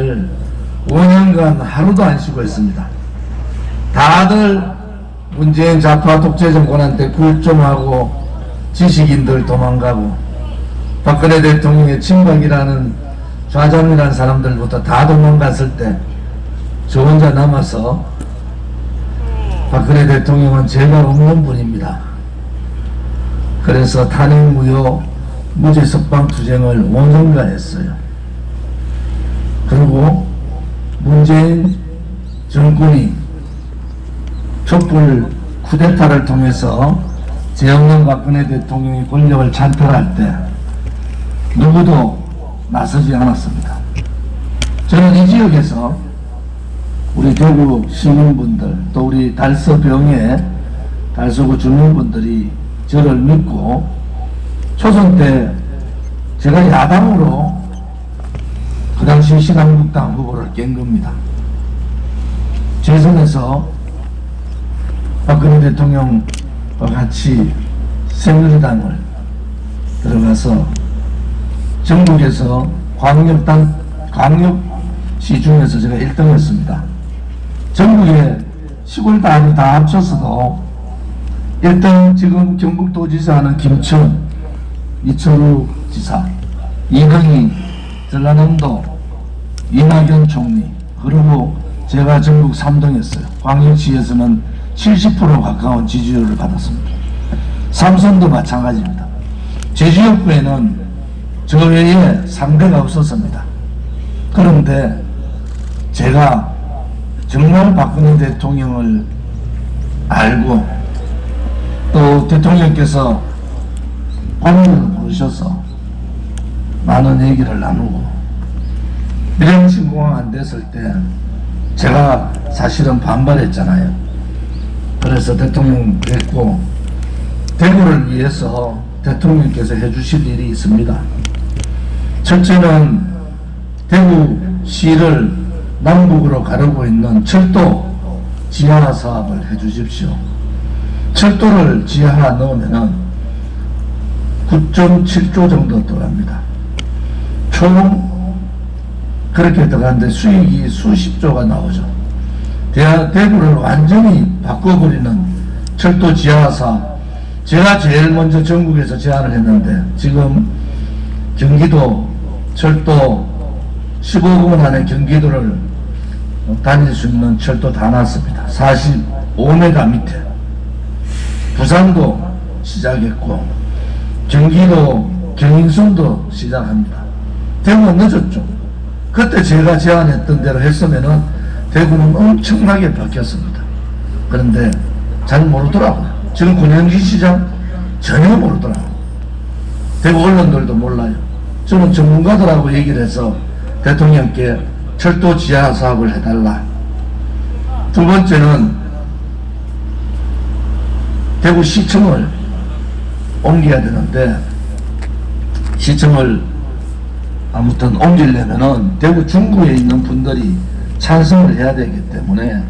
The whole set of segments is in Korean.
집회를 5년간 하루도 안 쉬고 했습니다. 다들 문재인 좌파 독재 정권한테 굴종하고 지식인들 도망가고 박근혜 대통령의 친박이라는 좌장이라는 사람들부터 다 도망갔을 때 저 혼자 남아서 박근혜 대통령은 죄가 없는 분입니다. 그래서 탄핵무효 무죄 석방투쟁을 5년간 했어요. 그리고 문재인 정권이 촛불 쿠데타를 통해서 죄 없는 박근혜 대통령이 권력을 찬탈할 때 누구도 나서지 않았습니다. 저는 이 지역에서 우리 대구 시민분들 또 우리 달서병에 달서구 주민분들이 저를 믿고 초선 때 제가 야당으로 그 당시 신한국당 후보를 깬 겁니다. 재선에서 박근혜 대통령과 같이 새누리당을 들어가서 전국에서 광역시 중에서 제가 1등 했습니다. 전국의 시골 단위 다 합쳐서도 1등 지금 경북도지사 하는 김천, 이철우 지사, 2등이 전라남도 이낙연 총리, 그리고 제가 전국 3등 했어요. 광역시에서는 70% 가까운 지지율을 받았습니다. 삼선도 마찬가지입니다. 제 지역구에는 저 외에 상대가 없었습니다. 그런데 제가 정말 박근혜 대통령을 알고 또 대통령께서 본인을 부르셔서 많은 얘기를 나누고 미래신공항 안 됐을 때 제가 사실은 반발했잖아요. 그래서 대통령 뵙고 대구를 위해서 대통령께서 해주실 일이 있습니다. 첫째는 대구시를 남북으로 가르고 있는 철도 지하 사업을 해주십시오. 철도를 지하 넣으면은 9.7조 정도 들어갑니다. 총 그렇게 들어가는데 수익이 수십조가 나오죠. 대구를 완전히 바꿔버리는 철도 지하 사업. 제가 제일 먼저 전국에서 제안을 했는데 지금 경기도 철도 15분 안에 경기도를 다닐 수 있는 철도 다 났습니다. 45m 밑에 부산도 시작했고 경기도 경인선도 시작합니다. 대구는 늦었죠. 그때 제가 제안했던 대로 했으면은 대구는 엄청나게 바뀌었습니다. 그런데 잘 모르더라고요. 지금 권영기 시장 전혀 모르더라고요. 대구 언론들도 몰라요. 저는 전문가들하고 얘기를 해서 대통령께 철도 지하 사업을 해달라. 두 번째는 대구시청을 옮겨야 되는데 시청을 아무튼 옮기려면은 대구 중구에 있는 분들이 찬성을 해야 되기 때문에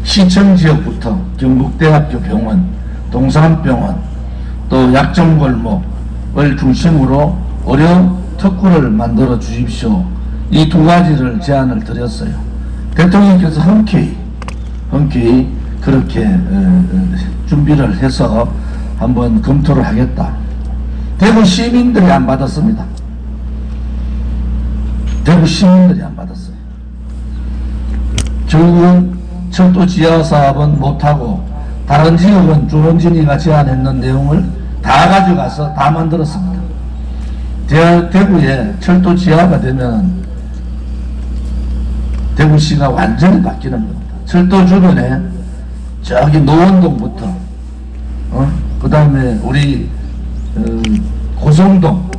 시청 지역부터 경북대학교 병원, 동산병원, 또 약정골목을 중심으로 의료 특구를 만들어 주십시오. 이 두 가지를 제안을 드렸어요. 대통령께서 흔쾌히 그렇게 준비를 해서 한번 검토를 하겠다. 대구 시민들이 안 받았습니다. 대구 시민들이 안 받았어요. 결국은 철도 지하 사업은 못하고 다른 지역은 조원진이가 제안했는 내용을 다 가져가서 다 만들었습니다. 대구에 철도 지하가 되면 대구시가 완전히 바뀌는 겁니다. 철도 주변에 저기 노원동부터 그 다음에 우리 고성동,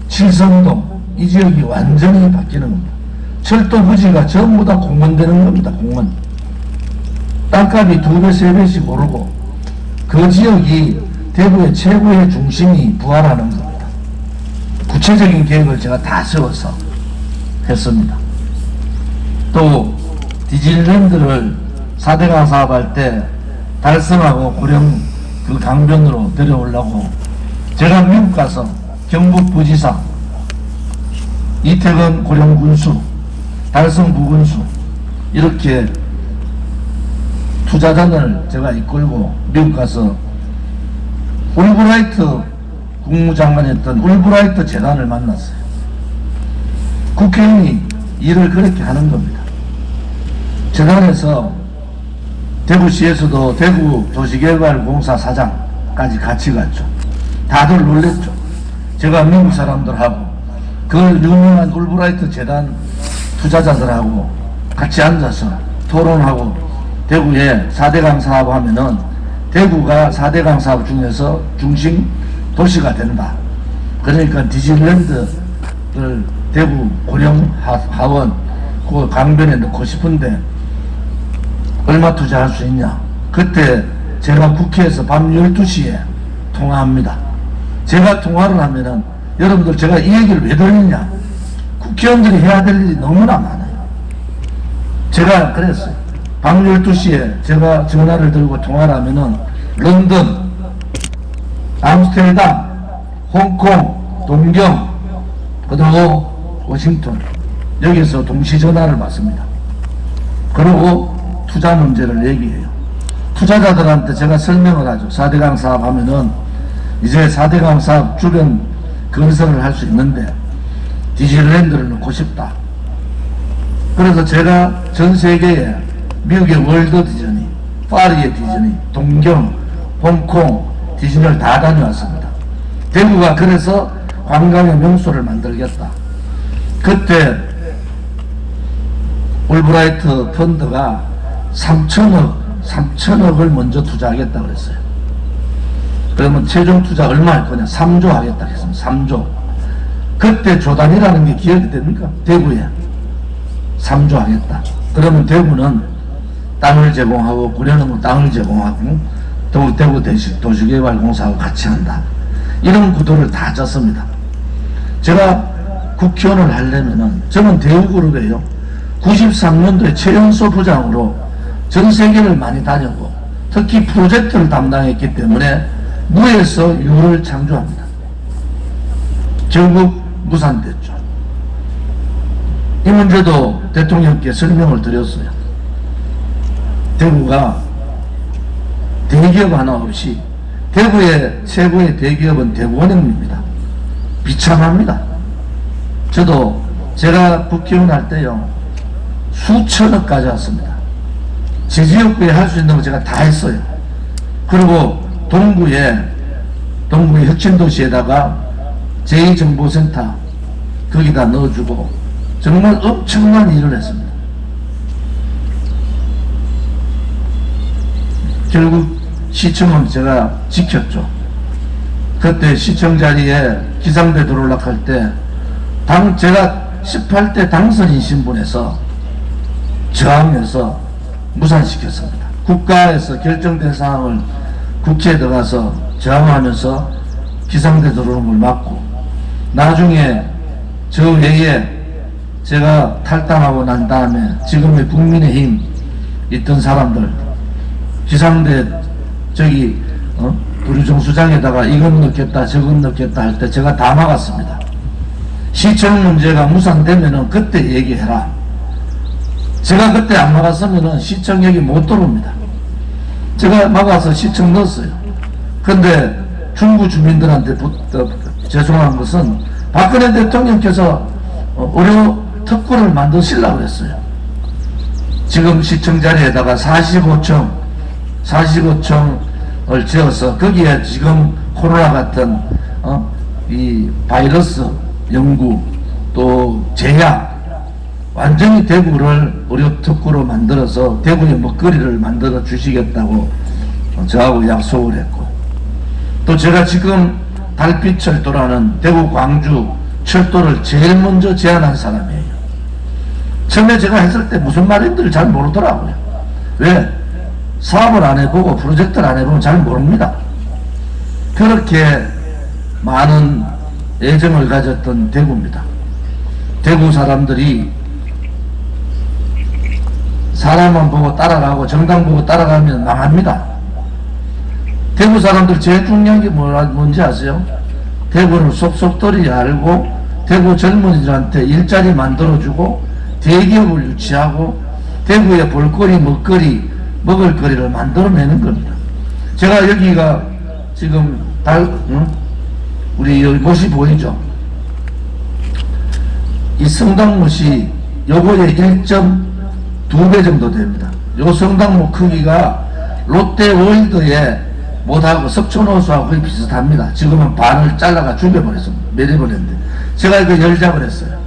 칠성동 이 지역이 완전히 바뀌는 겁니다. 철도 부지가 전부 다 공원되는 겁니다. 공원. 땅값이 2배, 3배씩 오르고 그 지역이 대구의 최고의 중심이 부활하는 겁니다. 구체적인 계획을 제가 다 세워서 했습니다. 또 디즈니랜드를 4대강 사업할 때 달성하고 고령 그 강변으로 데려오려고 제가 미국 가서 경북부지사 이태근 고령군수 달성 부근수 이렇게 투자단을 제가 이끌고 미국 가서 울브라이트 국무장관이었던 울브라이트 재단을 만났어요. 국회의원이 일을 그렇게 하는 겁니다. 재단에서 대구시에서도 대구도시개발공사 사장까지 같이 갔죠. 다들 놀랬죠. 제가 미국 사람들하고 그 유명한 울브라이트 재단 투자자들하고 같이 앉아서 토론하고 대구에 4대강 사업 하면은 대구가 4대강 사업 중에서 중심 도시가 된다. 그러니까 디즈니랜드를 대구 고령 하원 그 강변에 넣고 싶은데 얼마 투자할 수 있냐. 그때 제가 국회에서 밤 12시에 통화합니다. 제가 통화를 하면은 여러분들 제가 이 얘기를 왜 들리냐. 국회의원들이 해야 될 일이 너무나 많아요. 제가 그랬어요. 밤 12시에 제가 전화를 들고 통화를 하면은 런던, 암스테르담, 홍콩, 동경, 그리고 워싱턴 여기서 동시 전화를 받습니다. 그리고 투자 문제를 얘기해요. 투자자들한테 제가 설명을 하죠. 4대강 사업 하면은 이제 4대강 사업 주변 건설을 할 수 있는데 디즈니랜드를 넣고 싶다. 그래서 제가 전 세계에 미국의 월드 디즈니, 파리의 디즈니, 동경, 홍콩 디즈니를 다 다녀왔습니다. 대구가 그래서 관광의 명소를 만들겠다. 그때 울브라이트 펀드가 3천억을 먼저 투자하겠다 그랬어요. 그러면 최종 투자 얼마 할 거냐? 3조 하겠다 했습니다. 3조. 그때 조단이라는 게 기억이 됩니까? 대구에 3조 하겠다. 그러면 대구는 땅을 제공하고 구려놓은 땅을 제공하고 대구 도시개발공사하고 같이 한다. 이런 구도를 다 짰습니다. 제가 국회의원을 하려면은 저는 대우그룹이에요. 93년도에 최연소 부장으로 전 세계를 많이 다녔고 특히 프로젝트를 담당했기 때문에 무에서 유를 창조합니다. 결국 무산됐죠. 이 문제도 대통령께 설명을 드렸어요. 대구가 대기업 하나 없이 대구의 최고의 대기업은 대구은행입니다. 비참합니다. 저도 제가 국회의원 할 때요 수천억까지 왔습니다. 제 지역구에 할 수 있는 거 제가 다 했어요. 그리고 동구의 혁신도시에다가 제2정보센터 거기다 넣어주고 정말 엄청난 일을 했습니다. 결국 시청은 제가 지켰죠. 그때 시청 자리에 기상대 들어올락할 때 제가 18대 당선인 신분에서 저항해서 무산시켰습니다. 국가에서 결정된 사항을 국회에 들어가서 저항하면서 기상대 들어오는 걸 막고 나중에 저 외에 제가 탈당하고 난 다음에 지금의 국민의힘 있던 사람들 기상대 저기 부류정수장에다가 이건 넣겠다 저건 넣겠다 할 때 제가 다 막았습니다. 시청 문제가 무산되면은 그때 얘기해라. 제가 그때 안 막았으면은 시청 얘기 못 들어옵니다. 제가 막아서 시청 넣었어요. 근데 중구 주민들한테 죄송한 것은 박근혜 대통령께서 의료 특구를 만드시려고 했어요. 지금 시청 자리에다가 45층을 지어서 거기에 지금 코로나 같은 이 바이러스 연구 또 제약 완전히 대구를 의료 특구로 만들어서 대구의 먹거리를 만들어 주시겠다고 저하고 약속을 했고 또 제가 지금 달빛철도라는 대구 광주 철도를 제일 먼저 제안한 사람이에요. 처음에 제가 했을 때 무슨 말인지를 잘 모르더라고요. 왜? 사업을 안 해보고 프로젝트를 안 해보면 잘 모릅니다. 그렇게 많은 애정을 가졌던 대구입니다. 대구 사람들이 사람만 보고 따라가고 정당 보고 따라가면 망합니다. 대구 사람들 제일 중요한 게 뭔지 아세요? 대구를 속속들이 알고 대구 젊은이들한테 일자리 만들어주고 대기업을 유치하고 대구에 볼거리, 먹거리, 먹을거리를 만들어내는 겁니다. 제가 여기가 지금 우리 여기 못이 보이죠? 이 성당못이 요거의 1.2배 정도 됩니다. 요 성당못 크기가 롯데월드에 못하고 석촌호수하고 거의 비슷합니다. 지금은 반을 잘라가 죽여버렸습니다. 내려버렸는데 제가 이거 열잡을 했어요.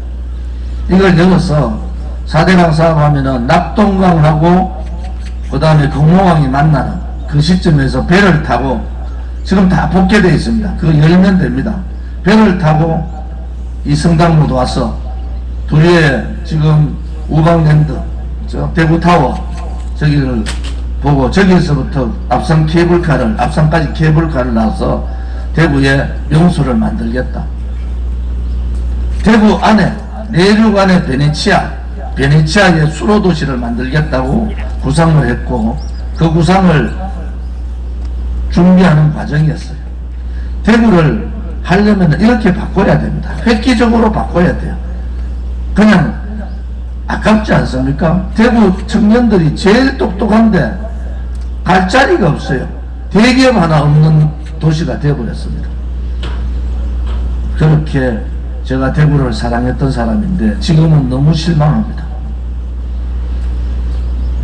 이걸 열어서 4대강 사업하면은 낙동강하고 그 다음에 금호강이 만나는 그 시점에서 배를 타고 지금 다 복개되어 있습니다. 그거 열면 됩니다. 배를 타고 이 성당못 와서 뒤에 지금 우방랜드 저 대구타워 저기를 보고 저기서부터 앞산까지 케이블카를 놔서 대구에 명소를 만들겠다. 대구 안에 내륙 안에 베네치아의 수로도시를 만들겠다고 구상을 했고 그 구상을 준비하는 과정이었어요. 대구를 하려면 이렇게 바꿔야 됩니다. 획기적으로 바꿔야 돼요. 그냥 아깝지 않습니까? 대구 청년들이 제일 똑똑한데 갈 자리가 없어요. 대기업 하나 없는 도시가 되어버렸습니다. 그렇게 제가 대구를 사랑했던 사람인데 지금은 너무 실망합니다.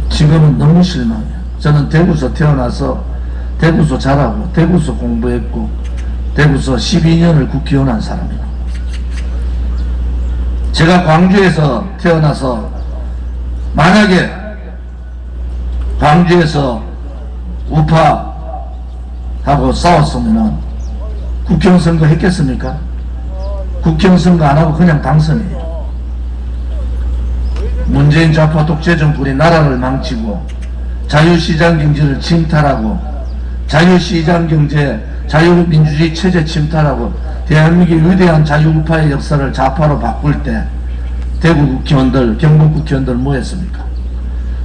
지금은 너무 실망해요. 저는 대구서 태어나서 대구서 자라고 대구서 공부했고 대구서 12년을 국회의원 한 사람이에요. 제가 광주에서 태어나서 만약에 광주에서 우파하고 싸웠으면 국회의원 선거 했겠습니까? 국회의원 선거 안 하고 그냥 당선이에요. 문재인 좌파 독재 정권이 나라를 망치고 자유시장 경제를 침탈하고 자유시장 경제, 자유민주주의 체제 침탈하고 대한민국의 위대한 자유우파의 역사를 좌파로 바꿀 때 대구 국회의원들, 경북 국회의원들 뭐 했습니까?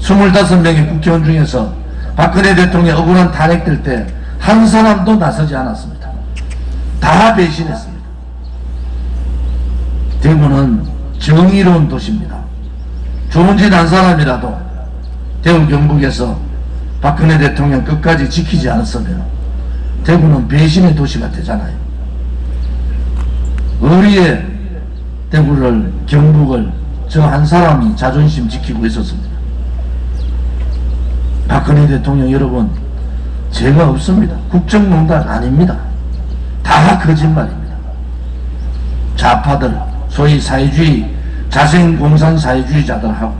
25명의 국회의원 중에서 박근혜 대통령이 억울한 탄핵될 때 한 사람도 나서지 않았습니다. 다 배신했습니다. 대구는 정의로운 도시입니다. 좋은 짓 한 사람이라도 대구 경북에서 박근혜 대통령 끝까지 지키지 않았으면 대구는 배신의 도시가 되잖아요. 의리의 대구를, 경북을 저 한 사람이 자존심 지키고 있었습니다. 박근혜 대통령 여러분, 죄가 없습니다. 국정농단 아닙니다. 다 거짓말입니다. 좌파들, 소위 사회주의, 자생공산사회주의자들하고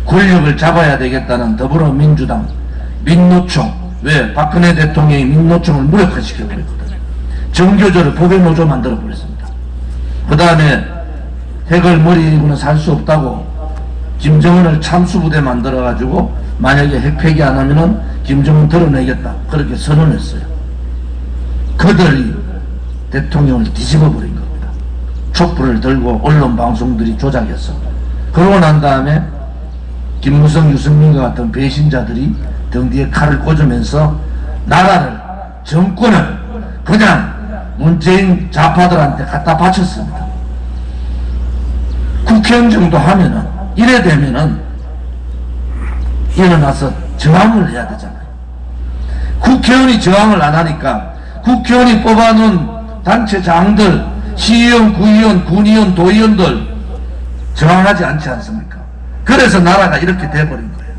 권력을 잡아야 되겠다는 더불어민주당, 민노총, 왜 박근혜 대통령이 민노총을 무력화시켜버렸거든요. 정교조를 보배노조 만들어버렸습니다. 그 다음에 핵을 머리 이고는 살 수 없다고 김정은을 참수부대 만들어가지고 만약에 핵 폐기 안 하면은 김정은 드러내겠다 그렇게 선언했어요. 그들이 대통령을 뒤집어버린 겁니다. 촛불을 들고 언론 방송들이 조작했어. 그러고 난 다음에 김무성, 유승민과 같은 배신자들이 등 뒤에 칼을 꽂으면서 나라를, 정권을 그냥 문재인 좌파들한테 갖다 바쳤습니다. 국회의원 정도 하면은 이래 되면은 일어나서 저항을 해야 되잖아요. 국회의원이 저항을 안 하니까 국회의원이 뽑아놓은 단체장들, 시의원, 구의원, 군의원, 도의원들 저항하지 않지 않습니까? 그래서 나라가 이렇게 돼버린 거예요.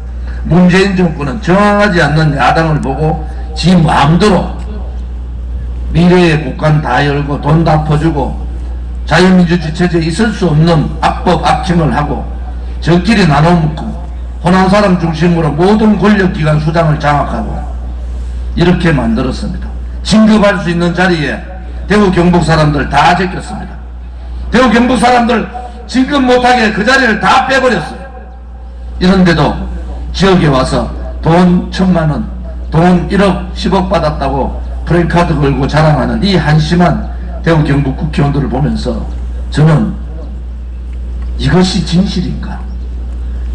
문재인 정권은 저항하지 않는 야당을 보고 지 마음대로 미래의 국간 다 열고 돈 다 퍼주고 자유민주주의 체제에 있을 수 없는 악법 악행을 하고 저끼리 나눠먹고 호남 사람 중심으로 모든 권력기관 수장을 장악하고 이렇게 만들었습니다. 진급할 수 있는 자리에 대구 경북 사람들 다 제꼈습니다. 대구 경북 사람들 진급 못하게 그 자리를 다 빼버렸어요. 이런데도 지역에 와서 돈 1,000만원, 돈 1억, 10억 받았다고 프랜카드 걸고 자랑하는 이 한심한 대구 경북 국회의원들을 보면서 저는 이것이 진실인가?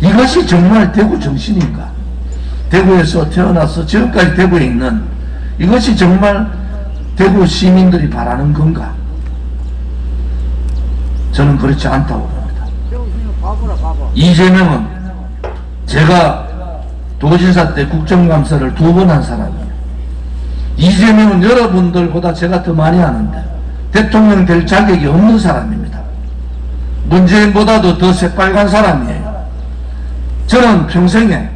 이것이 정말 대구 정신인가? 대구에서 태어나서 지금까지 대구에 있는 이것이 정말 대구 시민들이 바라는 건가? 저는 그렇지 않다고 봅니다. 이재명은 제가 도지사 때 국정감사를 2번 한 사람이에요. 이재명은 여러분들보다 제가 더 많이 하는데 대통령 될 자격이 없는 사람입니다. 문재인보다도 더 새빨간 사람이에요. 저는 평생에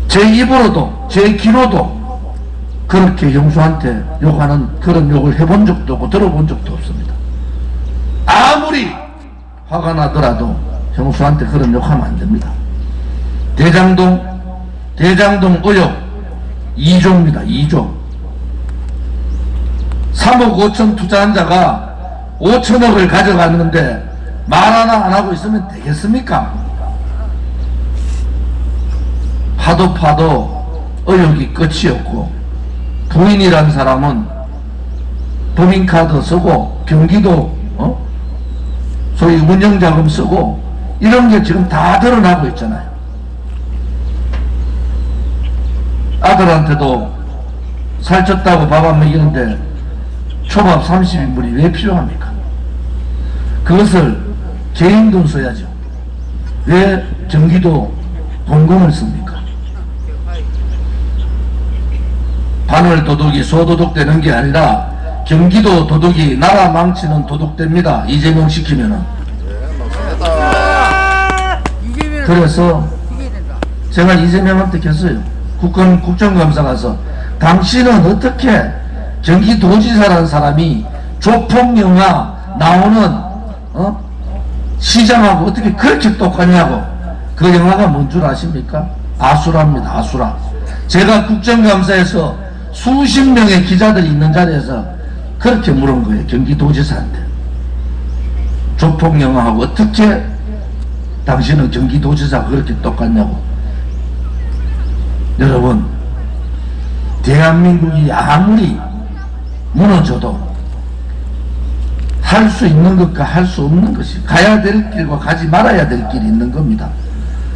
제 입으로도 제 귀로도 그렇게 형수한테 욕하는 그런 욕을 해본 적도 없고 들어본 적도 없습니다. 아무리 화가 나더라도 형수한테 그런 욕하면 안 됩니다. 대장동 의혹 2조입니다. 2조. 3억 5천 투자한 자가 5천억을 가져갔는데 말 하나 안 하고 있으면 되겠습니까? 파도 의혹이 끝이 없고 부인이란 사람은 법인카드 쓰고 경기도 소위 운영자금 쓰고 이런 게 지금 다 드러나고 있잖아요. 아들한테도 살쪘다고 밥 안 먹이는데 초밥 30인분이 왜 필요합니까? 그것을 개인 돈 써야죠. 왜 경기도 공금을 씁니까? 바늘 도둑이 소도둑 되는 게 아니라 경기도 도둑이 나라 망치는 도둑 됩니다. 이재명 시키면은. 그래서 제가 이재명한테 겼어요. 국정감사 가서 당신은 어떻게 경기도지사라는 사람이 조폭영화 나오는 시장하고 어떻게 그렇게 똑같냐고. 그 영화가 뭔 줄 아십니까? 아수라입니다. 아수라. 제가 국정감사에서 수십 명의 기자들이 있는 자리에서 그렇게 물은 거예요. 경기도지사한테. 조폭영화하고 어떻게 당신은 경기도지사가 그렇게 똑같냐고. 여러분, 대한민국이 아무리 무너져도 할 수 있는 것과 할 수 없는 것이, 가야 될 길과 가지 말아야 될 길이 있는 겁니다.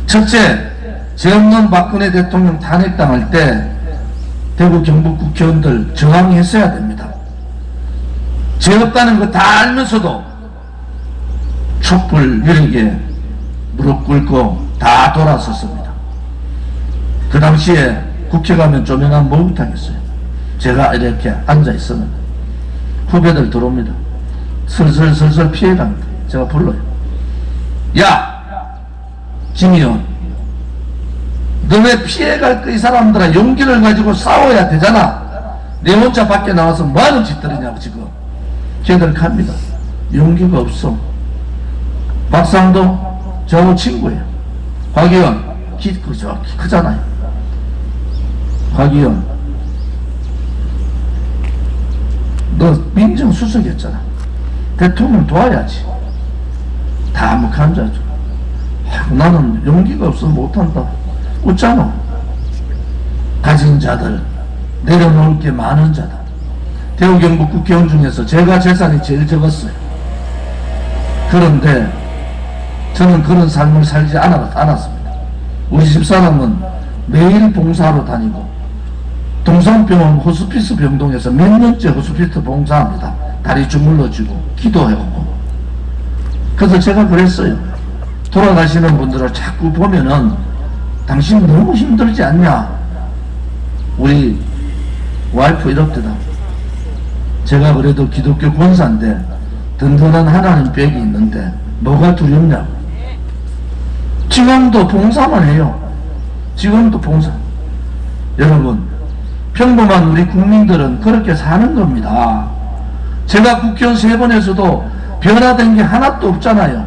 첫째, 죄 없는 박근혜 대통령 탄핵당할 때 대구 경북 국회의원들 저항했어야 됩니다. 죄 없다는 거 다 알면서도 촛불 유리에 무릎 꿇고 다 돌아섰습니다. 그 당시에 국회 가면 조명하면 뭘 못하겠어요. 제가 이렇게 앉아 있었는데 후배들 들어옵니다. 슬슬 피해갑니다. 제가 불러요. 야, 김 의원, 너네 피해갈 거 이 사람들아 용기를 가지고 싸워야 되잖아. 내 혼자 밖에 나와서 뭐하는 짓들이냐고. 지금 걔들 갑니다. 용기가 없어. 박상도 저하고 친구예요. 곽 의원 키 크잖아요. 곽 의원, 너 민정수석이었잖아. 대통령 도와야지. 다 묵한 자죠. 나는 용기가 없어서 못한다. 웃잖아. 가진 자들, 내려놓을 게 많은 자다. 대구 경북 국회의원 중에서 제가 재산이 제일 적었어요. 그런데 저는 그런 삶을 살지 않았습니다. 우리 집사람은 매일 봉사하러 다니고 동산병원 호스피스 병동에서 몇 년째 호스피스 봉사합니다. 다리 주물러주고 기도해오고. 그래서 제가 그랬어요. 돌아가시는 분들을 자꾸 보면은 당신 너무 힘들지 않냐. 우리 와이프 이렇대다. 제가 그래도 기독교 권사인데 든든한 하나님 벽이 있는데 뭐가 두렵냐고. 지금도 봉사만 해요. 지금도 봉사. 여러분, 평범한 우리 국민들은 그렇게 사는 겁니다. 제가 국회의원 3번에서도 변화된 게 하나도 없잖아요.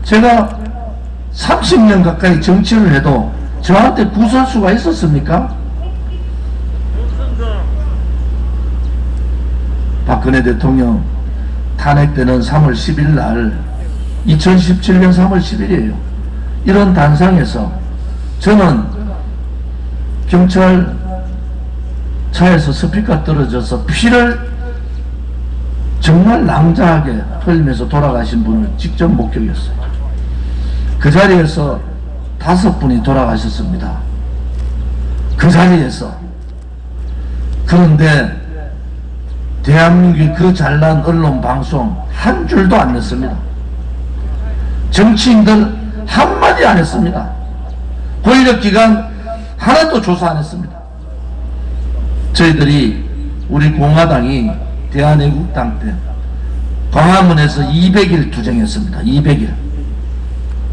제가 30년 가까이 정치를 해도 저한테 구설수가 있었습니까? 박근혜 대통령 탄핵되는 3월 10일 날 2017년 3월 10일이에요. 이런 단상에서 저는 경찰 차에서 스피커 떨어져서 피를 정말 낭자하게 흘리면서 돌아가신 분을 직접 목격했어요. 그 자리에서 5분이 돌아가셨습니다. 그 자리에서. 그런데 대한민국의 그 잘난 언론 방송 한 줄도 안 냈습니다. 정치인들 한마디 안 했습니다. 권력기관 하나도 조사 안 했습니다. 저희들이 우리 공화당이 대한애국당 때 광화문에서 200일 투쟁했습니다. 200일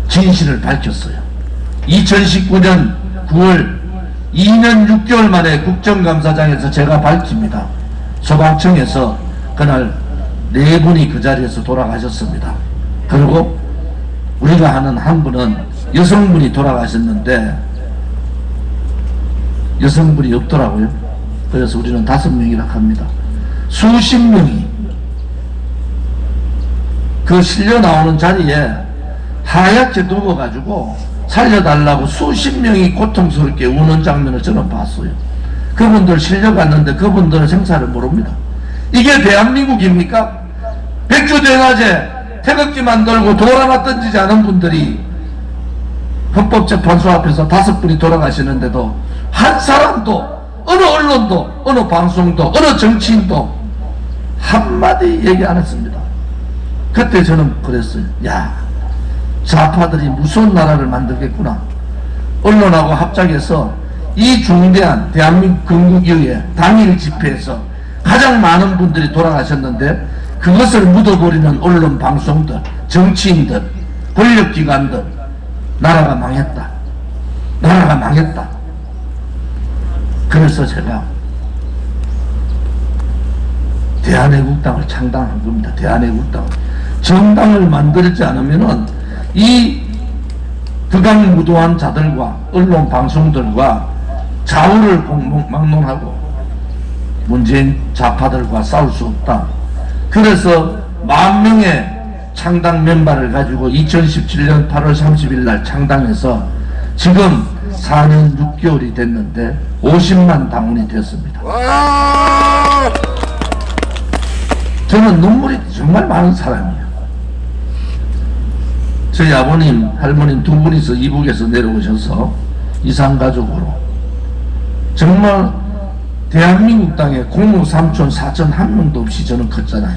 진실을 밝혔어요. 2019년 9월 2년 6개월 만에 국정감사장에서 제가 밝힙니다. 소방청에서 그날 4분이 그 자리에서 돌아가셨습니다. 그리고 우리가 아는 한 분은 여성분이 돌아가셨는데 여성분이 없더라고요. 그래서 우리는 5명이라 합니다. 수십 명이 그 실려 나오는 자리에 하얗게 누워가지고 살려달라고 수십 명이 고통스럽게 우는 장면을 저는 봤어요. 그분들 실려갔는데 그분들은 생사를 모릅니다. 이게 대한민국입니까? 백주대낮에 태극기 만들고 돌 하나 던지지 않은 분들이 헌법재판소 앞에서 5분이 돌아가시는데도 한 사람도, 어느 언론도, 어느 방송도, 어느 정치인도 한마디 얘기 안 했습니다. 그때 저는 그랬어요. 야, 좌파들이 무서운 나라를 만들겠구나. 언론하고 합작해서 이 중대한 대한민국 건국이후에 당일 집회에서 가장 많은 분들이 돌아가셨는데 그것을 묻어버리는 언론 방송들, 정치인들, 권력기관들, 나라가 망했다. 나라가 망했다. 그래서 제가 대한애국당을 창당한 겁니다. 대한애국당. 정당을 만들지 않으면은 이 극악무도한 자들과 언론 방송들과 좌우를 막론하고 문재인 좌파들과 싸울 수 없다. 그래서 10,000명의 창당 멤버를 가지고 2017년 8월 30일 날 창당해서 지금 4년 6개월이 됐는데 50만 당원이 됐습니다. 저는 눈물이 정말 많은 사람이에요. 저희 아버님, 할머님 2분이서 이북에서 내려오셔서 이산가족으로 정말 대한민국 땅에 고모, 삼촌, 사촌 한 명도 없이 저는 컸잖아요.